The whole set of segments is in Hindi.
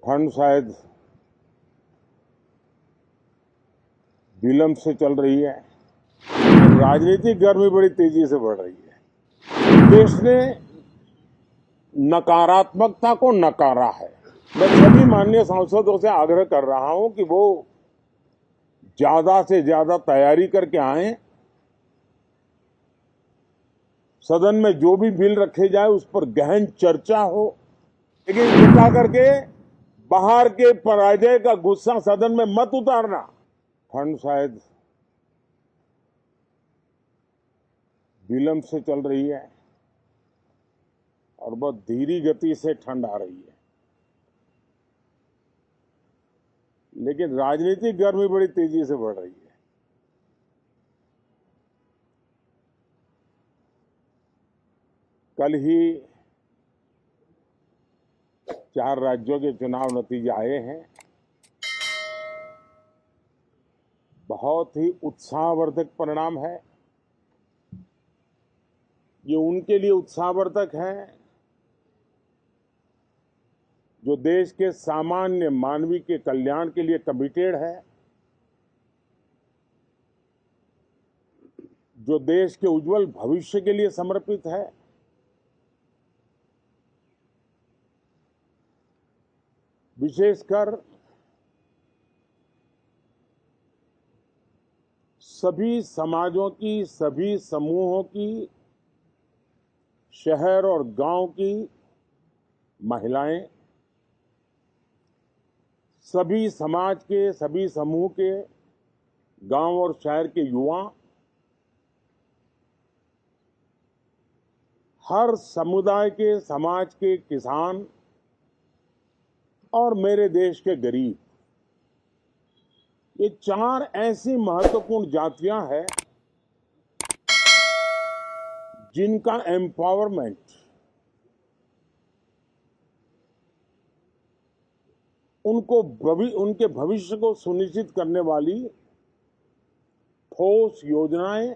ठंड शायद विलंब से चल रही है। राजनीतिक गर्मी बड़ी तेजी से बढ़ रही है। देश ने नकारात्मकता को नकारा है। मैं सभी माननीय सांसदों से आग्रह कर रहा हूं कि वो ज्यादा से ज्यादा तैयारी करके आएं। सदन में जो भी बिल रखे जाए उस पर गहन चर्चा हो, लेकिन कृपा करके बाहर के पराजय का गुस्सा सदन में मत उतारना। ठंड शायद विलंब से चल रही है और बहुत धीमी गति से ठंड आ रही है, लेकिन राजनीतिक गर्मी बड़ी तेजी से बढ़ रही है। कल ही 4 राज्यों के चुनाव नतीजे आए हैं। बहुत ही उत्साहवर्धक परिणाम है। ये उनके लिए उत्साहवर्धक है जो देश के सामान्य मानवी के कल्याण के लिए कमिटेड है, जो देश के उज्जवल भविष्य के लिए समर्पित है। विशेषकर सभी समाजों की, सभी समूहों की, शहर और गांव की महिलाएं, सभी समाज के, सभी समूह के, गांव और शहर के युवा, हर समुदाय के, समाज के किसान और मेरे देश के गरीब, ये 4 ऐसी महत्वपूर्ण जातियां हैं जिनका एम्पावरमेंट उनके भविष्य को सुनिश्चित करने वाली ठोस योजनाएं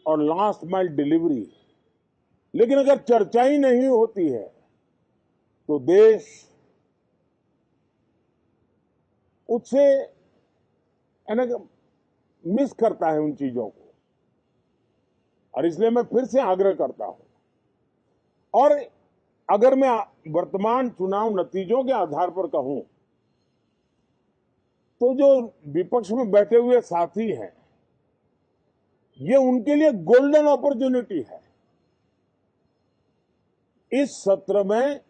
और लास्ट माइल डिलीवरी। लेकिन अगर चर्चा ही नहीं होती है तो देश उससे मिस करता है उन चीजों को। और इसलिए मैं फिर से आग्रह करता हूं। और अगर मैं वर्तमान चुनाव नतीजों के आधार पर कहूं तो जो विपक्ष में बैठे हुए साथी हैं, ये उनके लिए गोल्डन अपॉर्चुनिटी है। इस सत्र में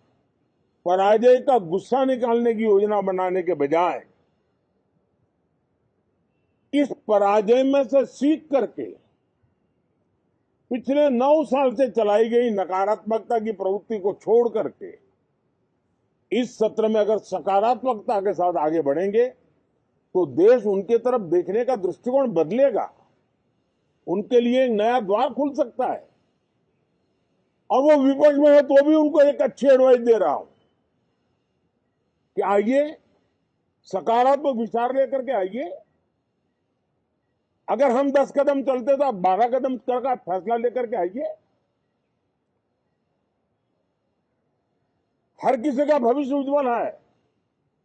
पराजय का गुस्सा निकालने की योजना बनाने के बजाय इस पराजय में से सीख करके पिछले 9 साल से चलाई गई नकारात्मकता की प्रवृत्ति को छोड़ करके इस सत्र में अगर सकारात्मकता के साथ आगे बढ़ेंगे तो देश उनके तरफ देखने का दृष्टिकोण बदलेगा। उनके लिए एक नया द्वार खुल सकता है। और वो विपक्ष में है तो भी उनको एक अच्छी एडवाइस दे रहा हूं कि आइए, सकारात्मक विचार लेकर के आइए। अगर हम 10 कदम चलते तो आप 12 कदम करके फैसला लेकर के आइए। हर किसी का भविष्य उज्जवल है,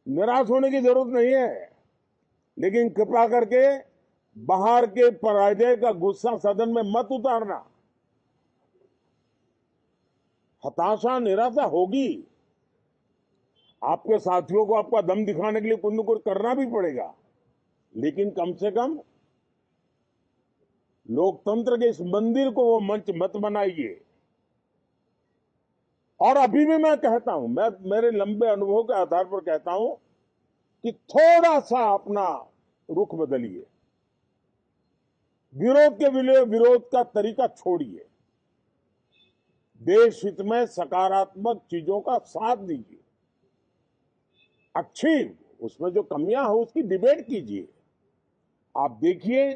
निराश होने की जरूरत नहीं है। लेकिन कृपा करके बाहर के पराजय का गुस्सा सदन में मत उतारना। हताशा, निराशा होगी। आपके साथियों को आपका दम दिखाने के लिए कुछ न कुछ करना भी पड़ेगा, लेकिन कम से कम लोकतंत्र के इस मंदिर को वो मंच मत बनाइए। और अभी भी मैं कहता हूं, मैं मेरे लंबे अनुभव के आधार पर कहता हूं कि थोड़ा सा अपना रुख बदलिए। विरोध के लिए विरोध का तरीका छोड़िए। देश हित में सकारात्मक चीजों का साथ दीजिए। अच्छी, उसमें जो कमियां हो उसकी डिबेट कीजिए। आप देखिए,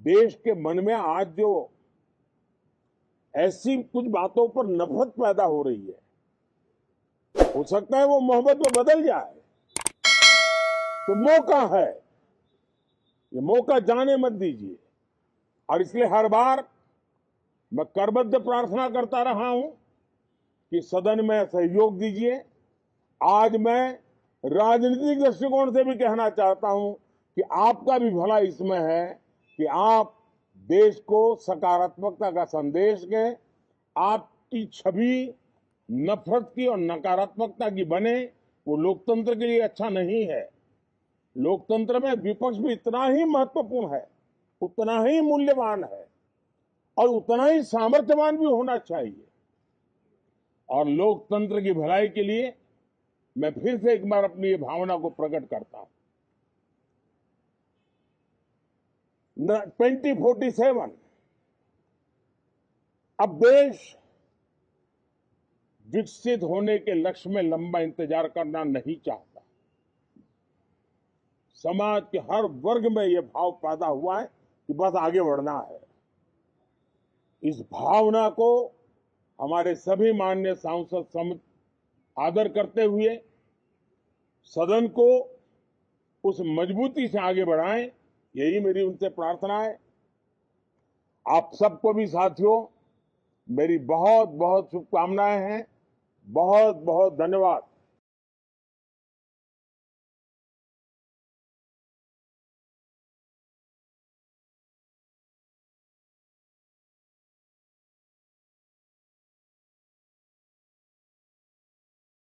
देश के मन में आज जो ऐसी कुछ बातों पर नफरत पैदा हो रही है, हो सकता है वो मोहब्बत में बदल जाए। तो मौका है, ये मौका जाने मत दीजिए। और इसलिए हर बार मैं करबद्ध प्रार्थना करता रहा हूं कि सदन में सहयोग दीजिए, आज मैं राजनीतिक दृष्टिकोण से भी कहना चाहता हूं कि आपका भी भला इसमें है कि आप देश को सकारात्मकता का संदेश दें, आपकी छवि नफरत की और नकारात्मकता की बने, वो लोकतंत्र के लिए अच्छा नहीं है। लोकतंत्र में विपक्ष भी इतना ही महत्वपूर्ण है, उतना ही मूल्यवान है और उतना ही सामर्थ्यवान भी होना चाहिए। और लोकतंत्र की भलाई के लिए मैं फिर से एक बार अपनी ये भावना को प्रकट करता हूं। 2047 अब देश विकसित होने के लक्ष्य में लंबा इंतजार करना नहीं चाहता। समाज के हर वर्ग में यह भाव पैदा हुआ है कि बस आगे बढ़ना है। इस भावना को हमारे सभी माननीय सांसद आदर करते हुए सदन को उस मजबूती से आगे बढ़ाएं, यही मेरी उनसे प्रार्थना है। आप सबको भी साथियों मेरी बहुत बहुत शुभकामनाएं हैं। बहुत बहुत धन्यवाद।